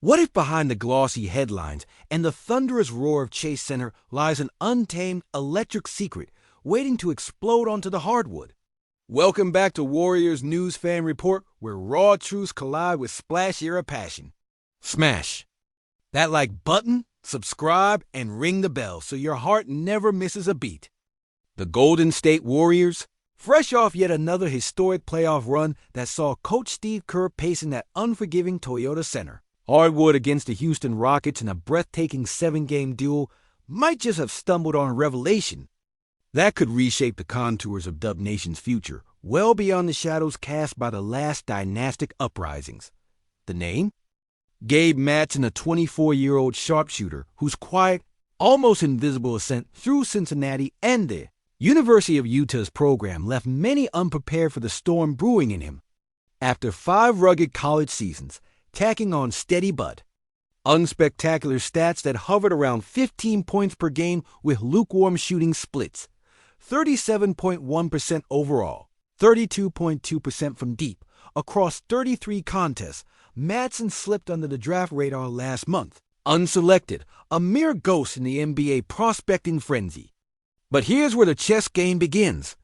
What if behind the glossy headlines and the thunderous roar of Chase Center lies an untamed, electric secret waiting to explode onto the hardwood? Welcome back to Warriors News Fan Report, where raw truths collide with splash-era passion. Smash that like button, subscribe, and ring the bell so your heart never misses a beat. The Golden State Warriors, fresh off yet another historic playoff run that saw Coach Steve Kerr pacing that unforgiving Toyota Center. Hardwood against the Houston Rockets in a breathtaking 7-game duel might just have stumbled on a revelation that could reshape the contours of Dub Nation's future, well beyond the shadows cast by the last dynastic uprisings. The name? Gabe Madsen, a 24-year-old sharpshooter whose quiet, almost invisible ascent through Cincinnati and the University of Utah's program left many unprepared for the storm brewing in him. After 5 rugged college seasons, tacking on steady but unspectacular stats that hovered around 15 points per game with lukewarm shooting splits, 37.1% overall, 32.2% from deep, across 33 contests, Madsen slipped under the draft radar last month, unselected, a mere ghost in the NBA prospecting frenzy. But here's where the chess game begins.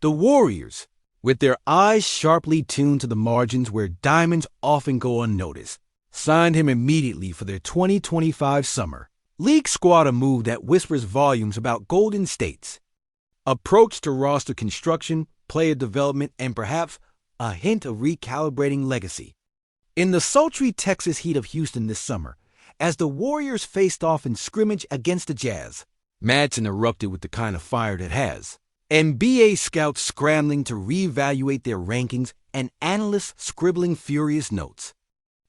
The Warriors, with their eyes sharply tuned to the margins where diamonds often go unnoticed, signed him immediately for their 2025 summer. League squad a move that whispers volumes about Golden State's approach to roster construction, player development, and perhaps a hint of recalibrating legacy. In the sultry Texas heat of Houston this summer, as the Warriors faced off in scrimmage against the Jazz, Madsen erupted with the kind of fire that has NBA scouts scrambling to reevaluate their rankings and analysts scribbling furious notes.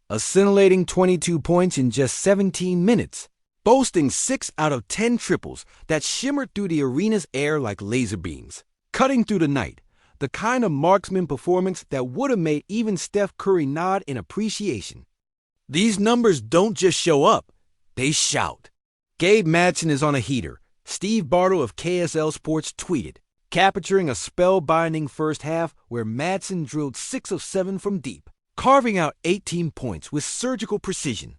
A scintillating 22 points in just 17 minutes, boasting 6 out of 10 triples that shimmered through the arena's air like laser beams, cutting through the night, the kind of marksman performance that would have made even Steph Curry nod in appreciation. These numbers don't just show up, they shout. Gabe Madsen is on a heater, Steve Bartle of KSL Sports tweeted, capturing a spellbinding first half where Madsen drilled 6 of 7 from deep, carving out 18 points with surgical precision.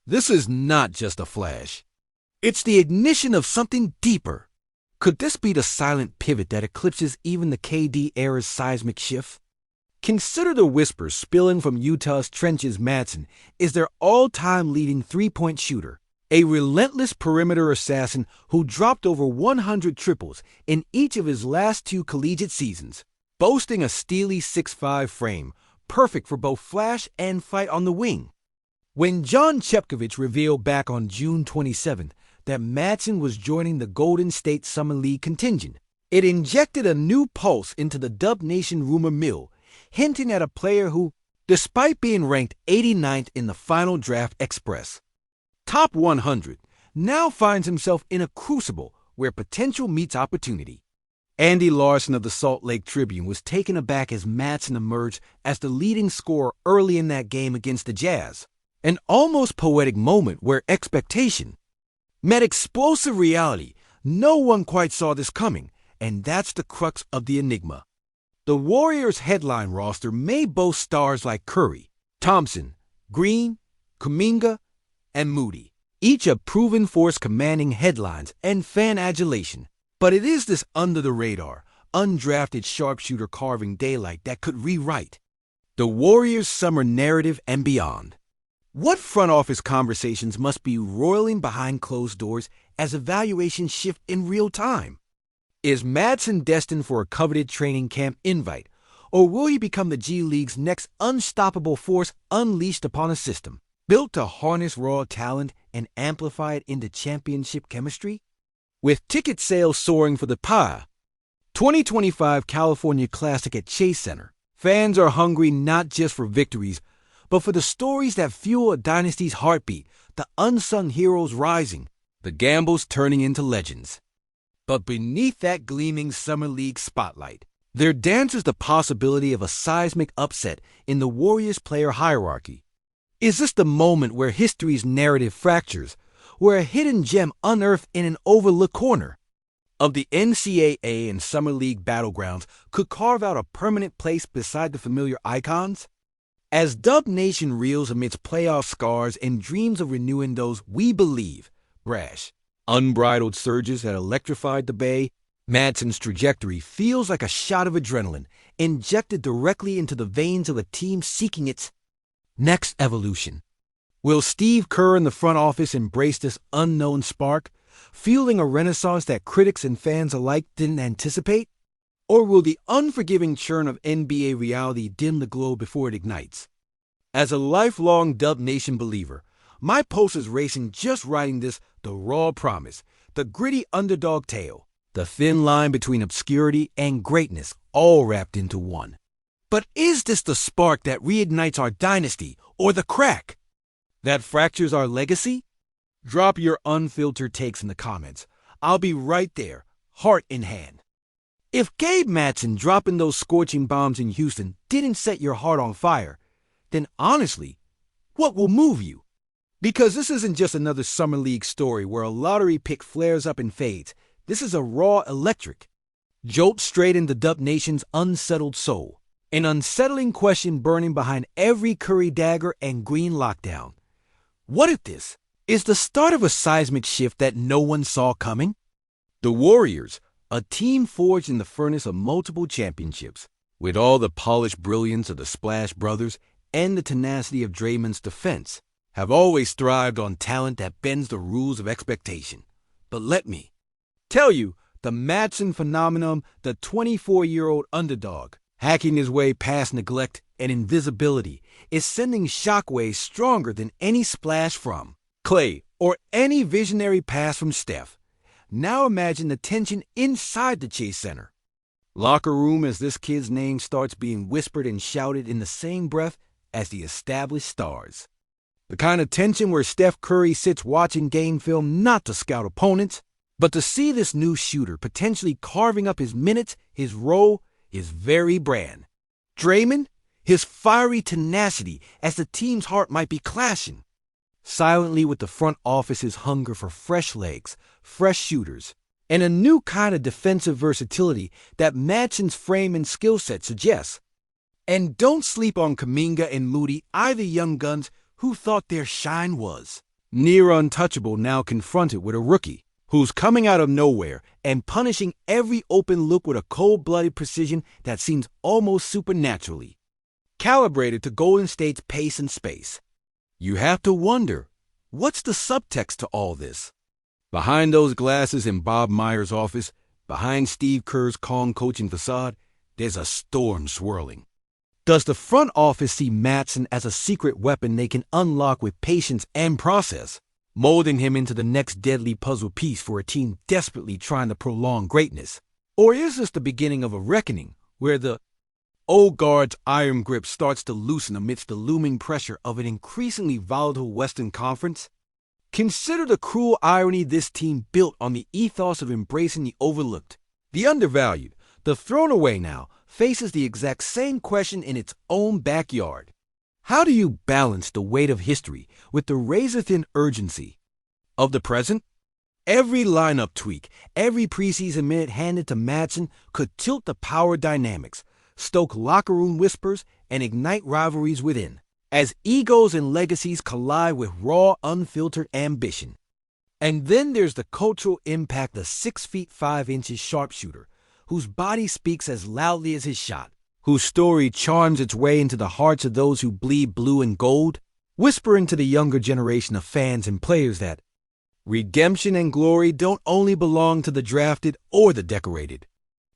This is not just a flash. It's the ignition of something deeper. Could this be the silent pivot that eclipses even the KD era's seismic shift? Consider the whispers spilling from Utah's trenches. Madsen is their all-time leading three-point shooter, a relentless perimeter assassin who dropped over 100 triples in each of his last 2 collegiate seasons, boasting a steely 6'5" frame, perfect for both flash and fight on the wing. When John Chepkovich revealed back on June 27th that Madsen was joining the Golden State Summer League contingent, it injected a new pulse into the Dub Nation rumor mill, hinting at a player who, despite being ranked 89th in the final draft express, top 100, now finds himself in a crucible where potential meets opportunity. Andy Larson of the Salt Lake Tribune was taken aback as Madsen emerged as the leading scorer early in that game against the Jazz, an almost poetic moment where expectation met explosive reality. No one quite saw this coming, and that's the crux of the enigma. The Warriors' headline roster may boast stars like Curry, Thompson, Green, Kuminga, and Moody, each a proven force commanding headlines and fan adulation. But it is this under-the-radar, undrafted sharpshooter carving daylight that could rewrite the Warriors' summer narrative and beyond. What front office conversations must be roiling behind closed doors as evaluations shift in real time? Is Madsen destined for a coveted training camp invite, or will he become the G League's next unstoppable force unleashed upon a system built to harness raw talent and amplify it into championship chemistry? With ticket sales soaring for the 2025 California Classic at Chase Center, fans are hungry not just for victories, but for the stories that fuel a dynasty's heartbeat, the unsung heroes rising, the gambles turning into legends. But beneath that gleaming Summer League spotlight, there dances the possibility of a seismic upset in the Warriors player hierarchy. Is this the moment where history's narrative fractures, where a hidden gem unearthed in an overlooked corner of the NCAA and Summer League battlegrounds could carve out a permanent place beside the familiar icons? As Dub Nation reels amidst playoff scars and dreams of renewing those we believe, brash, unbridled surges that electrified the Bay, Madsen's trajectory feels like a shot of adrenaline injected directly into the veins of a team seeking its next evolution. Will Steve Kerr in the front office embrace this unknown spark, fueling a renaissance that critics and fans alike didn't anticipate? Or will the unforgiving churn of NBA reality dim the glow before it ignites? As a lifelong Dub Nation believer, my pulse is racing just writing this, the raw promise, the gritty underdog tale, the thin line between obscurity and greatness, all wrapped into one. But is this the spark that reignites our dynasty, or the crack that fractures our legacy? Drop your unfiltered takes in the comments. I'll be right there, heart in hand. If Gabe Madsen dropping those scorching bombs in Houston didn't set your heart on fire, then honestly, what will move you? Because this isn't just another Summer League story where a lottery pick flares up and fades. This is a raw electric jolt straight into Dub Nation's unsettled soul. An unsettling question burning behind every Curry dagger and green lockdown. What if this is the start of a seismic shift that no one saw coming? The Warriors, a team forged in the furnace of multiple championships, with all the polished brilliance of the Splash Brothers and the tenacity of Draymond's defense, have always thrived on talent that bends the rules of expectation. But let me tell you, the Madsen phenomenon, the 24-year-old underdog, hacking his way past neglect and invisibility, is sending shockwaves stronger than any splash from Clay or any visionary pass from Steph. Now imagine the tension inside the Chase Center locker room as this kid's name starts being whispered and shouted in the same breath as the established stars. The kind of tension where Steph Curry sits watching game film not to scout opponents, but to see this new shooter potentially carving up his minutes, his role, his very brand. Draymond, his fiery tenacity as the team's heart might be clashing silently with the front office's hunger for fresh legs, fresh shooters, and a new kind of defensive versatility that Madsen's frame and skill set suggests. And don't sleep on Kuminga and Moody, either young guns who thought their shine was near untouchable, now confronted with a rookie who's coming out of nowhere and punishing every open look with a cold-blooded precision that seems almost supernaturally calibrated to Golden State's pace and space. You have to wonder, what's the subtext to all this? Behind those glasses in Bob Myers' office, behind Steve Kerr's calm coaching facade, there's a storm swirling. Does the front office see Madsen as a secret weapon they can unlock with patience and process, molding him into the next deadly puzzle piece for a team desperately trying to prolong greatness? Or is this the beginning of a reckoning where the old guard's iron grip starts to loosen amidst the looming pressure of an increasingly volatile Western Conference? Consider the cruel irony this team built on the ethos of embracing the overlooked, the undervalued, the thrown away now, faces the exact same question in its own backyard. How do you balance the weight of history with the razor-thin urgency of the present? Every lineup tweak, every preseason minute handed to Madsen could tilt the power dynamics, stoke locker room whispers, and ignite rivalries within, as egos and legacies collide with raw, unfiltered ambition. And then there's the cultural impact of 6 feet 5 inches sharpshooter, whose body speaks as loudly as his shot, whose story charms its way into the hearts of those who bleed blue and gold, whispering to the younger generation of fans and players that redemption and glory don't only belong to the drafted or the decorated.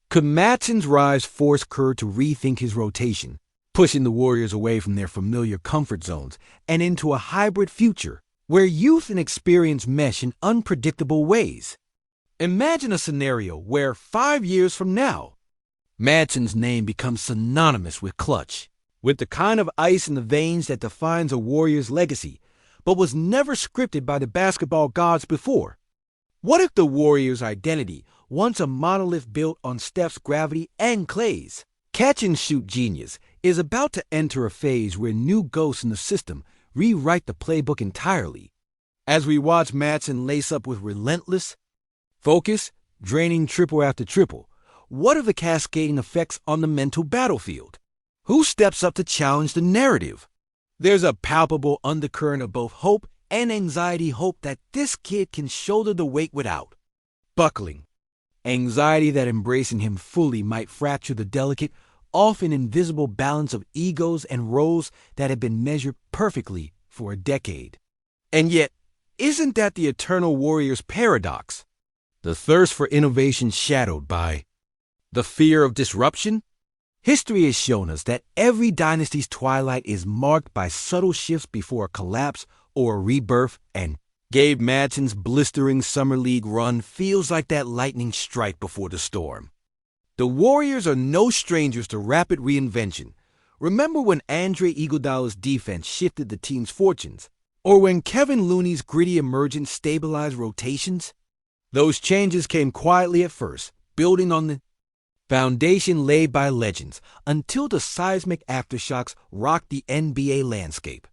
Could Madsen's rise force Kerr to rethink his rotation, pushing the Warriors away from their familiar comfort zones and into a hybrid future where youth and experience mesh in unpredictable ways? Imagine a scenario where 5 years from now, Madsen's name becomes synonymous with clutch, with the kind of ice in the veins that defines a Warriors' legacy, but was never scripted by the basketball gods before. What if the Warriors' identity, once a monolith built on Steph's gravity and Clay's catch-and-shoot genius, is about to enter a phase where new ghosts in the system rewrite the playbook entirely? As we watch Madsen lace up with relentless focus, draining triple after triple, what are the cascading effects on the mental battlefield? Who steps up to challenge the narrative? There's a palpable undercurrent of both hope and anxiety, hope that this kid can shoulder the weight without buckling. Anxiety that embracing him fully might fracture the delicate, often invisible balance of egos and roles that have been measured perfectly for a decade. And yet, isn't that the eternal warrior's paradox? The thirst for innovation shadowed by the fear of disruption? History has shown us that every dynasty's twilight is marked by subtle shifts before a collapse or a rebirth, and GABE Madsen's blistering Summer League run feels like that lightning strike before the storm. The Warriors are no strangers to rapid reinvention. Remember when Andre Iguodala's defense shifted the team's fortunes? Or when Kevin Looney's gritty emergence stabilized rotations? Those changes came quietly at first, building on the foundation laid by legends, until the seismic aftershocks rocked the NBA landscape.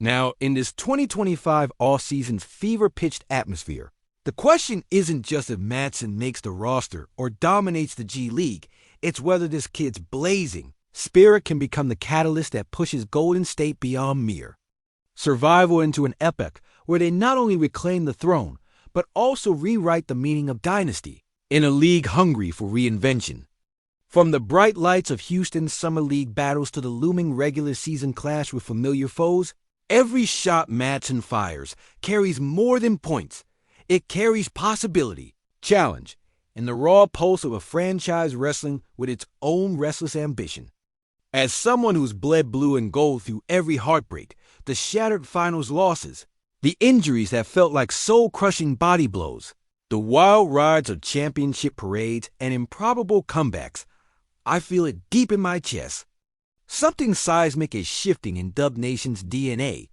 Now, in this 2025 all-season's fever-pitched atmosphere, the question isn't just if Madsen makes the roster or dominates the G League, it's whether this kid's blazing spirit can become the catalyst that pushes Golden State beyond mere survival into an epoch where they not only reclaim the throne, but also rewrite the meaning of dynasty in a league hungry for reinvention. From the bright lights of Houston's Summer League battles to the looming regular season clash with familiar foes, every shot Madsen fires carries more than points. It carries possibility, challenge, and the raw pulse of a franchise wrestling with its own restless ambition. As someone who's bled blue and gold through every heartbreak, the shattered finals losses, the injuries that felt like soul-crushing body blows, the wild rides of championship parades and improbable comebacks, I feel it deep in my chest. Something seismic is shifting in Dub Nation's DNA.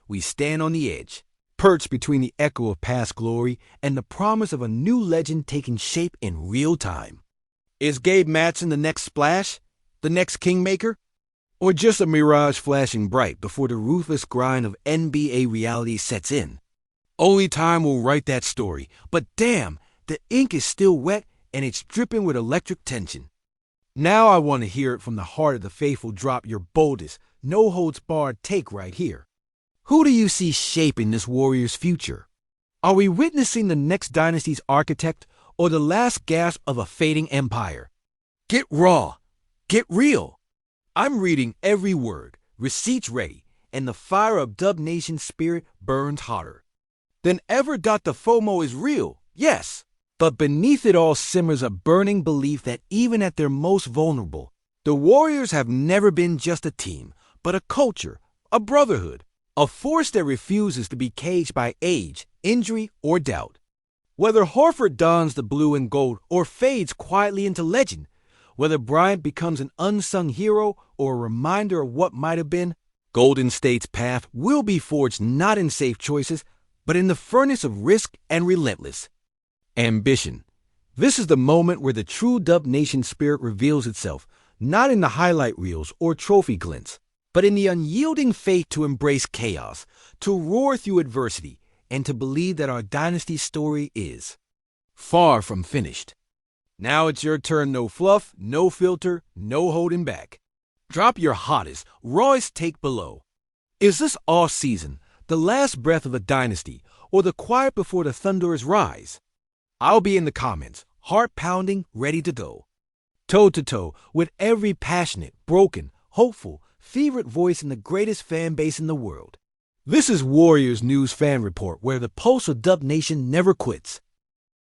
We stand on the edge, perched between the echo of past glory and the promise of a new legend taking shape in real time. Is GABE Madsen the next splash? The next kingmaker? Or just a mirage flashing bright before the ruthless grind of NBA reality sets in? Only time will write that story, but damn, the ink is still wet and it's dripping with electric tension. Now I want to hear it from the heart of the faithful. Drop your boldest, no-holds-barred take right here. Who do you see shaping this Warriors' future? Are we witnessing the next dynasty's architect or the last gasp of a fading empire? Get raw. Get real. I'm reading every word, receipts ready, and the fire of Dub Nation's spirit burns hotter than ever. The FOMO is real, yes, but beneath it all simmers a burning belief that even at their most vulnerable, the Warriors have never been just a team, but a culture, a brotherhood, a force that refuses to be caged by age, injury, or doubt. Whether Horford dons the blue and gold or fades quietly into legend, whether Bryant becomes an unsung hero or a reminder of what might have been, Golden State's path will be forged not in safe choices, but in the furnace of risk and relentless ambition. This is the moment where the true Dub Nation spirit reveals itself, not in the highlight reels or trophy glints, but in the unyielding faith to embrace chaos, to roar through adversity, and to believe that our dynasty story is far from finished. Now it's your turn. No fluff, no filter, no holding back. Drop your hottest, rawest take below. Is this off-season the last breath of a dynasty or the quiet before the thunderous rise? I'll be in the comments, heart-pounding, ready to go. Toe-to-toe with every passionate, broken, hopeful, fevered voice in the greatest fan base in the world. This is Warriors News Fan Report, where the pulse of Dub Nation never quits.